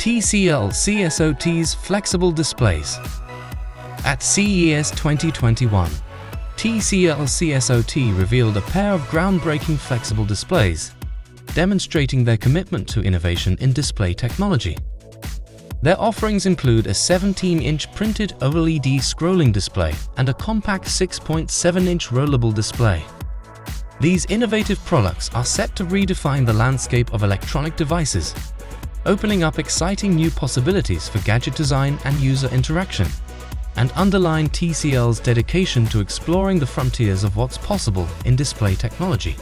TCL CSOT's flexible displays. At CES 2021, TCL CSOT revealed a pair of groundbreaking flexible displays, demonstrating their commitment to innovation in display technology. Their offerings include a 17-inch printed OLED scrolling display and a compact 6.7-inch rollable display. These innovative products are set to redefine the landscape of electronic devices, opening up exciting new possibilities for gadget design and user interaction, and underline TCL's dedication to exploring the frontiers of what's possible in display technology.